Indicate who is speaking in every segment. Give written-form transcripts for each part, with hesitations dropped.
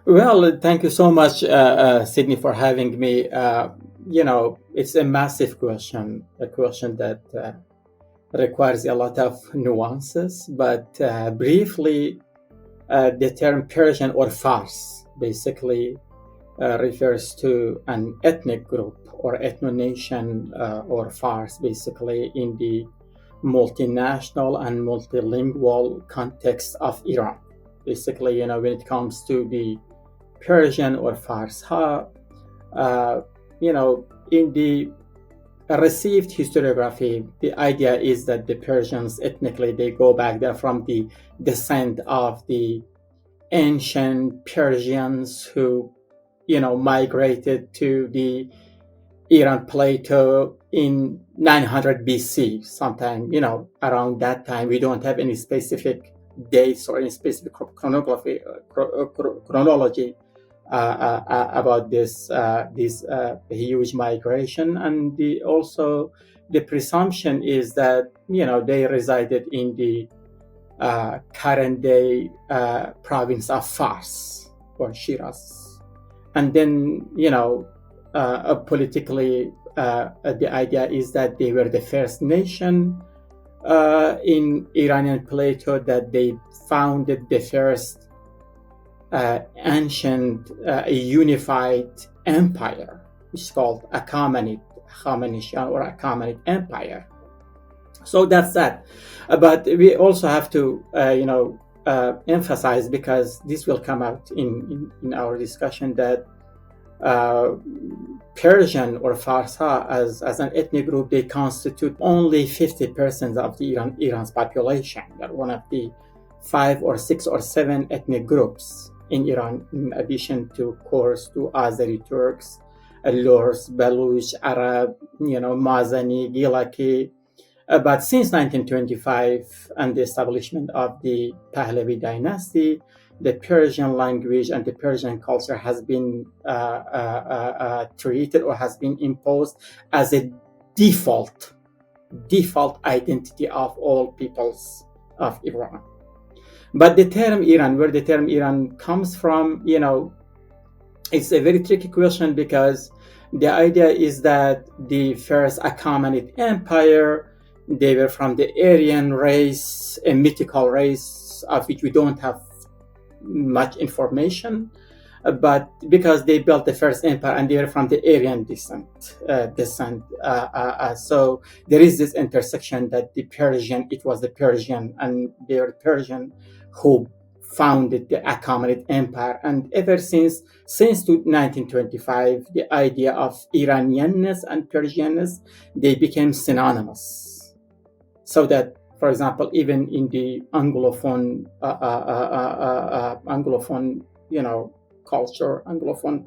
Speaker 1: Well, thank you so much, Sydney, for having me. It's a massive question, a question that requires a lot of nuances. But briefly, the term Persian or Fars basically refers to an ethnic group or ethno-nation or Fars, basically in the multinational and multilingual context of Iran. Basically, when it comes to the Persian or Farsha, in the received historiography, the idea is that the Persians ethnically, they go back there from the descent of the ancient Persians who, migrated to the Iran plateau in 900 BC, sometime, around that time. We don't have any specific dates or any specific chronology about this huge migration, and the presumption is that they resided in the current day province of Fars or Shiraz, and then politically the idea is that they were the first nation in Iranian plateau, that they founded the first ancient unified empire, which is called Achaemenid or Achaemenid Empire. So that's that. But we also have to, emphasize, because this will come out in our discussion, that Persian or Farsa as an ethnic group, they constitute only 50% of the Iran's population. They're one of the 5 or 6 or 7 ethnic groups in Iran, in addition to Azeri Turks, Lurs, Baluch, Arab, Mazani, Gilaki. But since 1925 and the establishment of the Pahlavi dynasty, the Persian language and the Persian culture has been treated or has been imposed as a default identity of all peoples of Iran. But the term Iran, where the term Iran comes from, it's a very tricky question, because the idea is that the first Achaemenid Empire, they were from the Aryan race, a mythical race of which we don't have much information, but because they built the first empire and they were from the Aryan descent. So there is this intersection that it was the Persian, and they were Persian who founded the Achaemenid Empire. And ever since 1925, the idea of Iranianness and Persianness, they became synonymous. So that, for example, even in the Anglophone, culture, Anglophone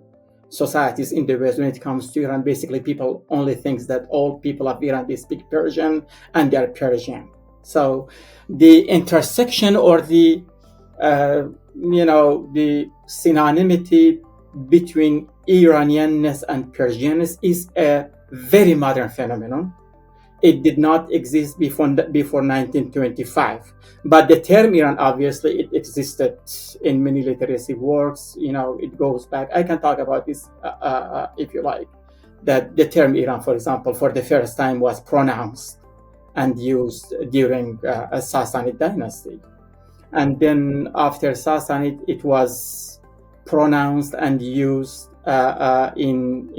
Speaker 1: societies in the West, when it comes to Iran, basically people only think that all people of Iran, they speak Persian and they are Persian. So the intersection or the synonymity between Iranianness and Persianness is a very modern phenomenon. It did not exist before 1925. But the term Iran, obviously, it existed in many literacy works. It goes back. I can talk about this if you like. That the term Iran, for example, for the first time was pronounced and used during a Sassanid dynasty. And then after Sassanid, it was pronounced and used in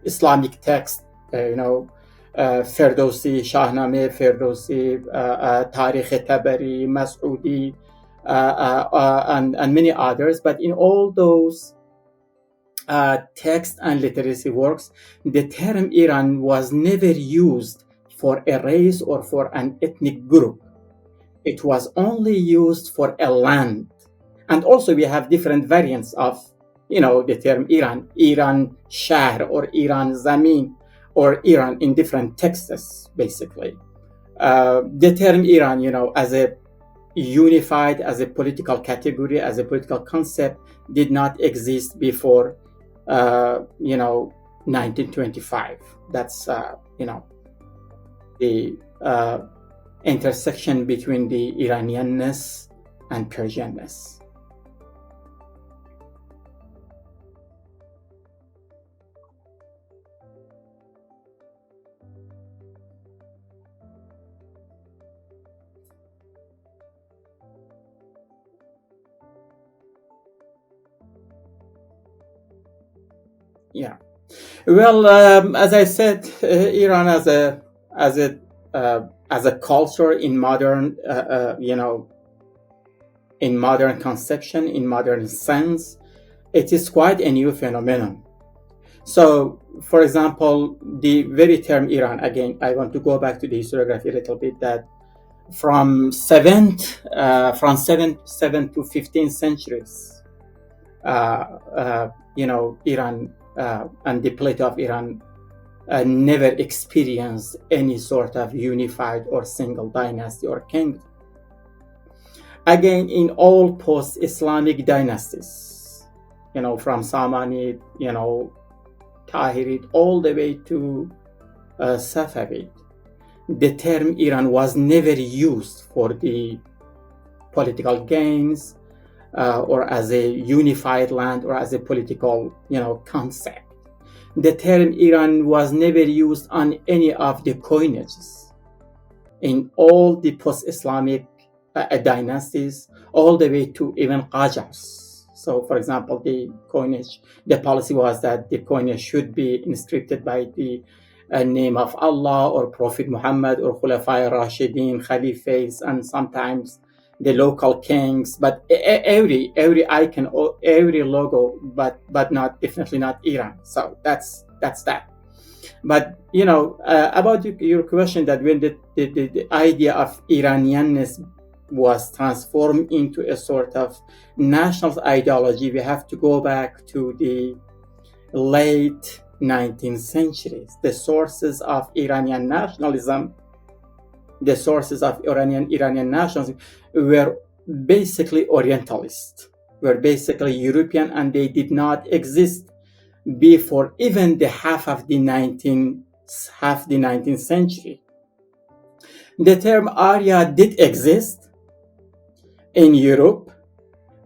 Speaker 1: Islamic text, Ferdowsi, Shahnameh, Ferdowsi, Tarikh Tabari, Mas'udi, and many others. But in all those text and literacy works, the term Iran was never used for a race or for an ethnic group. It was only used for a land. And also we have different variants of, the term Iran, Iran Shahr or Iran Zamin or Iran in different texts, basically. The term Iran, as a unified, as a political category, as a political concept, did not exist before, 1925. That's, the intersection between the Iranianness and Persianness. Yeah. Well, as I said, Iran as a culture in modern, in modern conception, in modern sense, it is quite a new phenomenon. So, for example, the very term Iran, again, I want to go back to the historiography a little bit, that from 7th to 15th centuries, Iran and the plate of Iran never experienced any sort of unified or single dynasty or kingdom. Again, in all post-Islamic dynasties, from Samanid, Tahirid, all the way to Safavid, the term Iran was never used for the political gains or as a unified land or as a political, concept. The term Iran was never used on any of the coinages in all the post-Islamic dynasties, all the way to even Qajars. So, for example, the coinage, the policy was that the coinage should be inscripted by the name of Allah or Prophet Muhammad or Khulafai Rashidin, Khalifas, and sometimes the local kings, but every icon or every logo, but definitely not Iran. So that's that. But about your question, that when the idea of Iranianness was transformed into a sort of national ideology, we have to go back to the late 19th centuries. The sources of Iranian nationalism, Iranian nationalism were basically orientalist, were basically European, and they did not exist before even the half the 19th century. The term Arya did exist in Europe,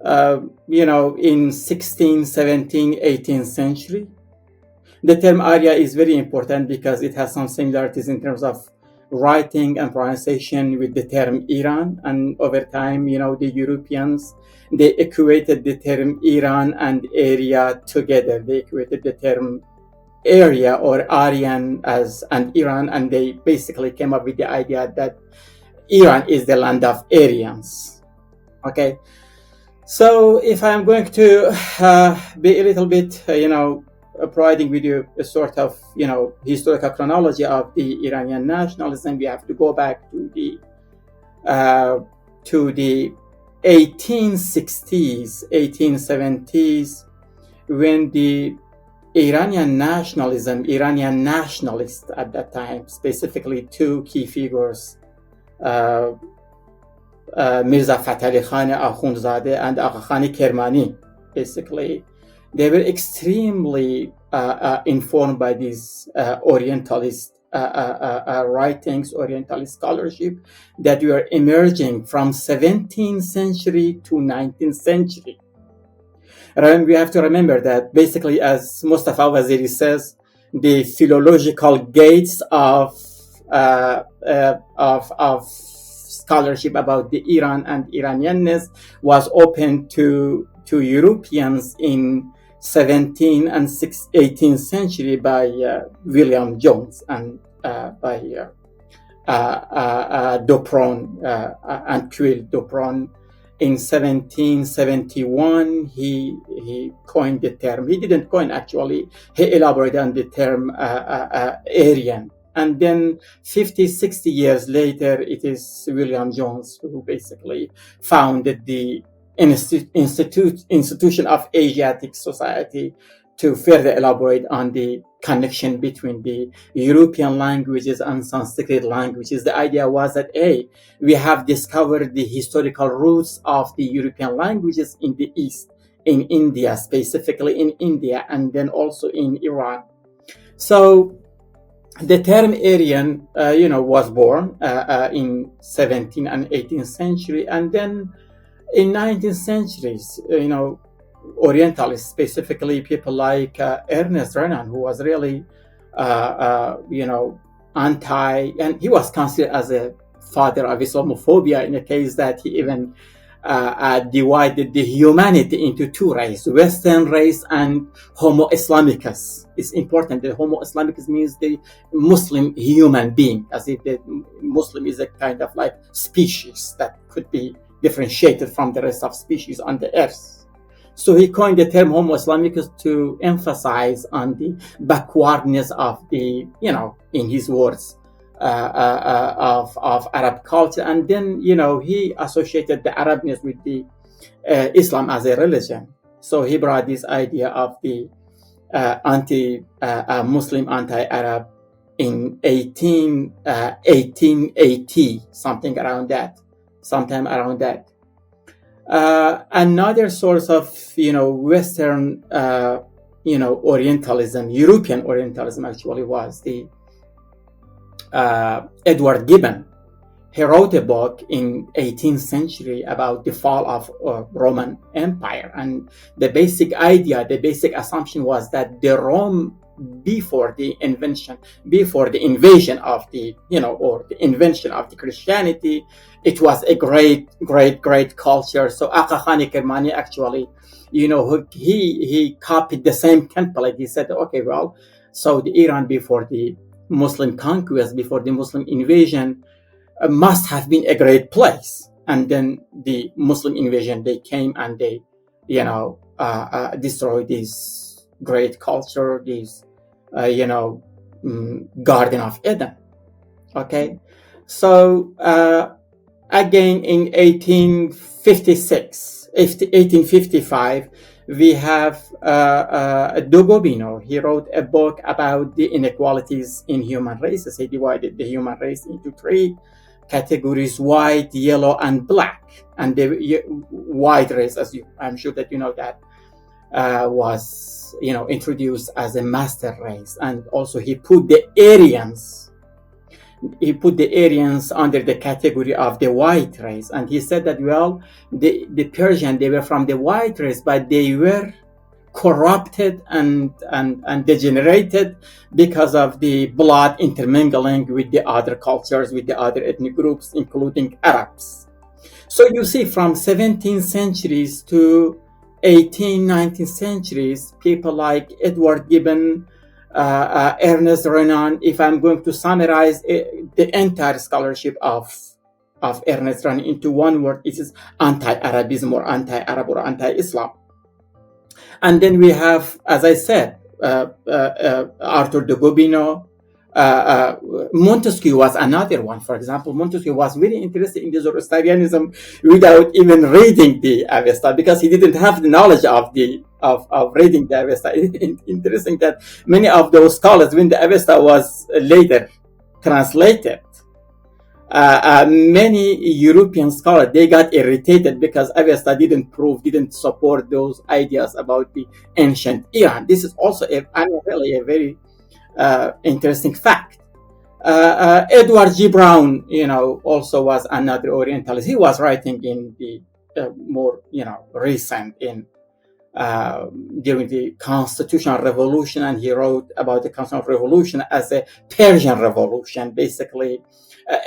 Speaker 1: in 16th, 17th, 18th century. The term Arya is very important because it has some similarities in terms of writing and pronunciation with the term Iran, and over time, the Europeans, they equated the term Iran and area together. They equated the term area or Aryan and Iran, and they basically came up with the idea that Iran is the land of Aryans. Okay, so if I'm going to be a little bit, providing with you a sort of, historical chronology of the Iranian nationalism, we have to go back to the 1860s, 1870s, when the Iranian nationalists at that time, specifically two key figures, Mirza Fatali Khan Akhundzadeh and Agha Khan Kermani, basically, they were extremely informed by these Orientalist writings, Orientalist scholarship that were emerging from 17th century to 19th century. And we have to remember that basically, as Mustafa Waziri says, the philological gates of scholarship about the Iran and Iranianness was open to Europeans in 17th and 18th century by William Jones and by Dupron and Quil Dupron. In 1771, he coined the term. He didn't coin, actually. He elaborated on the term Aryan. And then 50, 60 years later, it is William Jones who basically founded the institution of Asiatic society to further elaborate on the connection between the European languages and Sanskrit languages. The idea was that we have discovered the historical roots of the European languages in the East, in India, specifically in India, and then also in Iran. So the term Aryan, was born in 17th and 18th century, and then in 19th centuries, Orientalists, specifically people like Ernest Renan, who was really, anti, and he was considered as a father of Islamophobia in a case that he even divided the humanity into two races, Western race and Homo Islamicus. It's important that Homo Islamicus means the Muslim human being, as if the Muslim is a kind of like species that could be differentiated from the rest of species on the earth. So he coined the term Homo Islamicus to emphasize on the backwardness of the, in his words, of Arab culture. And then, he associated the Arabness with the Islam as a religion. So he brought this idea of the Muslim anti-Arab in 1880, sometime around that. Another source of, Western, Orientalism, European Orientalism actually was the Edward Gibbon. He wrote a book in 18th century about the fall of Roman Empire. And the basic assumption was that the Rome before the invasion of the, or the invention of the Christianity, it was a great culture. So Aga Khan Kermani actually, he copied the same template. He said, okay, well, so the Iran before the Muslim conquest, before the Muslim invasion, must have been a great place. And then the Muslim invasion, they came and they, destroyed this great culture, this, Garden of Eden. Okay. So, again, in 1855, we have de Gobineau. He wrote a book about the inequalities in human races. He divided the human race into three categories: white, yellow, and black. And the white race, I'm sure that you know that, was introduced as a master race. And also he put the Aryans under the category of the white race. And he said that, well, the Persian, they were from the white race, but they were corrupted and degenerated because of the blood intermingling with the other cultures, with the other ethnic groups, including Arabs. So you see, from 17th centuries to 18th, 19th centuries, people like Edward Gibbon, Ernest Renan. If I'm going to summarize the entire scholarship of Ernest Renan into one word, it is anti-Arabism or anti-Arab or anti-Islam. And then we have, as I said, Arthur de Gobineau. Montesquieu was another one. For example, Montesquieu was very interested in the Zoroastrianism without even reading the Avesta, because he didn't have the knowledge of reading the Avesta. Interesting that many of those scholars, when the Avesta was later translated, many European scholars, they got irritated because Avesta didn't support those ideas about the ancient Iran. This is also really a very interesting fact. Edward G. Brown, also was another Orientalist. He was writing in the more, recent during the Constitutional Revolution, and he wrote about the Constitutional Revolution as a Persian Revolution. Basically,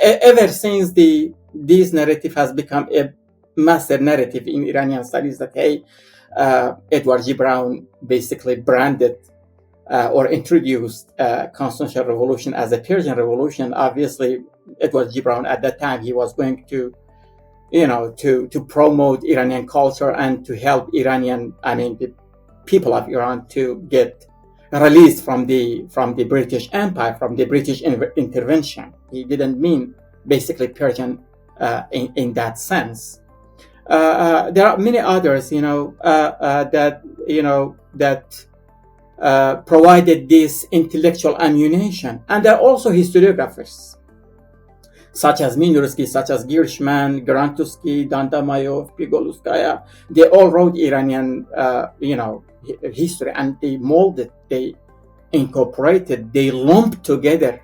Speaker 1: ever since this narrative has become a master narrative in Iranian studies that, Edward G. Brown basically branded or introduced Constitutional Revolution as a Persian Revolution. Obviously, Edward G. Brown at that time, he was going to, to promote Iranian culture and to help the people of Iran to get released from the British Empire, from the British intervention. He didn't mean basically Persian in that sense. There are many others, that provided this intellectual ammunition. And there are also historiographers, such as Minursky, such as Gershman, Grantusky, Dandamayov, Pigoluskaya. They all wrote Iranian, history, and they molded, they incorporated, they lumped together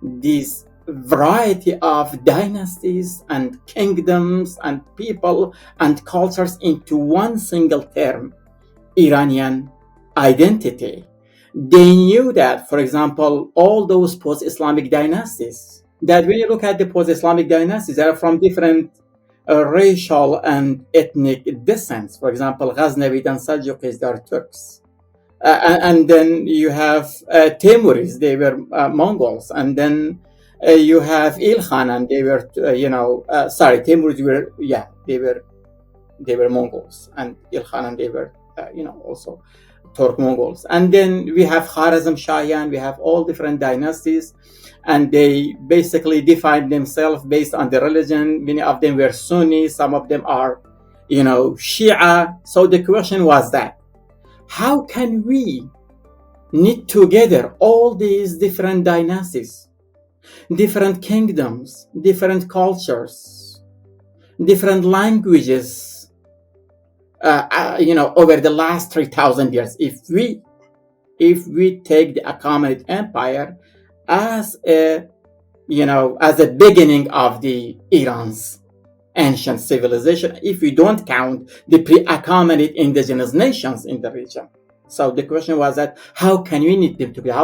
Speaker 1: these variety of dynasties and kingdoms and people and cultures into one single term, Iranian identity. They knew that, for example, all those post-Islamic dynasties, that when you look at the post-Islamic dynasties, they are from different racial and ethnic descents. For example, Ghaznavid and Seljuqis, they are Turks. And then you have Timuris, they were Mongols. And then you have Ilkhan, and they were, Timuris were, they were Mongols. And Ilkhan, and they were, also Turk Mongols. And then we have Kharazm Shahian, we have all different dynasties, and they basically defined themselves based on the religion. Many of them were Sunni, some of them are, Shia. So the question was that, how can we knit together all these different dynasties, different kingdoms, different cultures, different languages, over the last 3,000 years, if we take the Achaemenid Empire as a beginning of the Iran's ancient civilization, if we don't count the pre-Achaemenid indigenous nations in the region. So the question was that, how can we knit them together?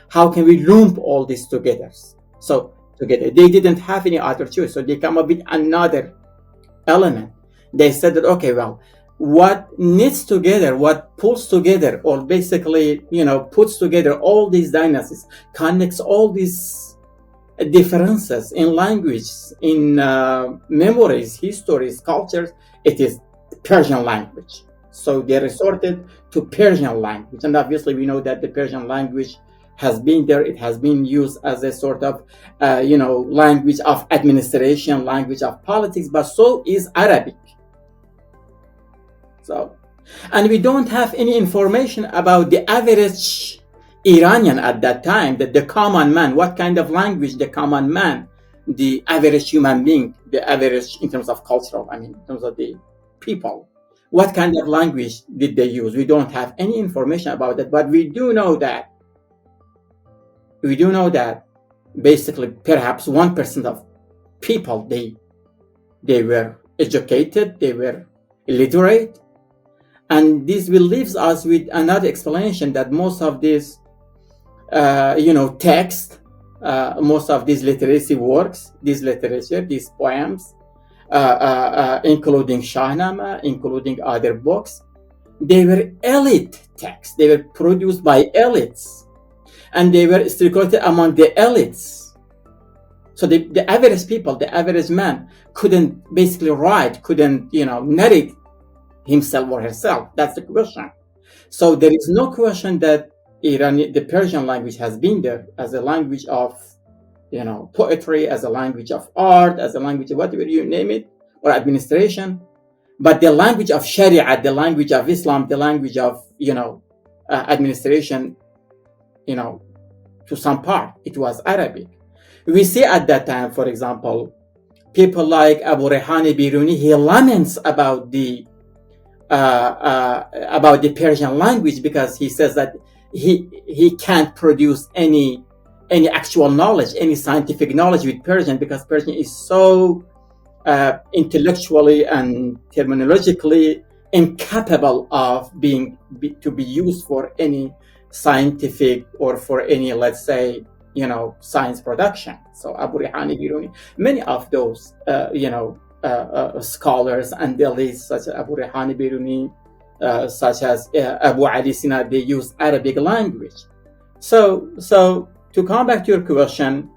Speaker 1: How can we lump all this together? So together, they didn't have any other choice. So they come up with another element. They said that, okay, well, what knits together, what pulls together, or basically, puts together all these dynasties, connects all these differences in language, in memories, histories, cultures, it is Persian language. So they resorted to Persian language. And obviously we know that the Persian language has been there. It has been used as a sort of, language of administration, language of politics, but so is Arabic. So, and we don't have any information about the average Iranian at that time, that the common man, what kind of language the common man, the average human being, the average in terms of cultural, in terms of the people, what kind of language did they use? We don't have any information about that, but we do know that basically perhaps 1% of people, they were educated, they were illiterate. And this will leave us with another explanation, that most of these text, most of these literacy works, this literature, these poems, including Shahnameh, including other books, they were elite texts. They were produced by elites, and they were circulated among the elites. So the average people, the average man, couldn't basically write, couldn't narrate himself or herself. That's the question. So there is no question that the Persian language has been there as a language of, poetry, as a language of art, as a language of whatever you name it, or administration. But the language of Sharia, the language of Islam, the language of, administration, to some part, it was Arabic. We see at that time, for example, people like Abu Rayhan Biruni, he laments about the Persian language, because he says that he can't produce any actual knowledge, any scientific knowledge with Persian, because Persian is so intellectually and terminologically incapable of to be used for any scientific or for any, let's say, science production. So Abu Rayhan Biruni, many of those scholars and elites, such as Abu Rayhan Biruni, such as Abu Ali Sina, they use Arabic language. So to come back to your question,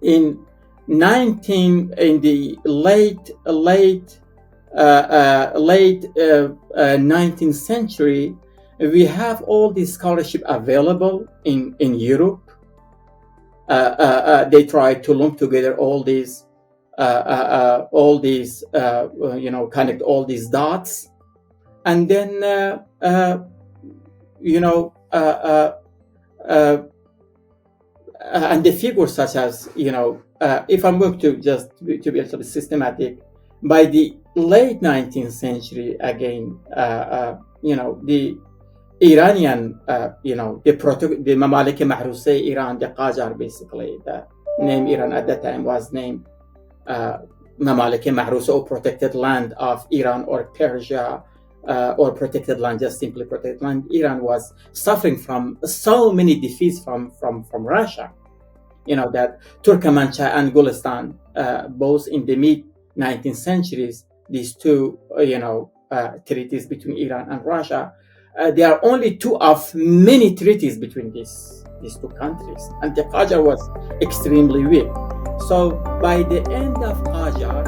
Speaker 1: in the late 19th century, we have all this scholarship available in Europe. They try to lump together all these all these, connect all these dots, and then and the figures such as, if I'm going to just to be a little bit systematic, by the late 19th century, again, the Iranian, the Mamalik Mahruse Iran, the Qajar, basically, the name Iran at that time was named Mamalik Mahruse, or protected land of Iran or Persia, or protected land, just simply protected land. Iran was suffering from so many defeats from Russia. That Turkmenistan and Gulistan, both in the mid 19th centuries, these two, treaties between Iran and Russia, they are only two of many treaties between these two countries, and the Qajar was extremely weak. So by the end of Qajar,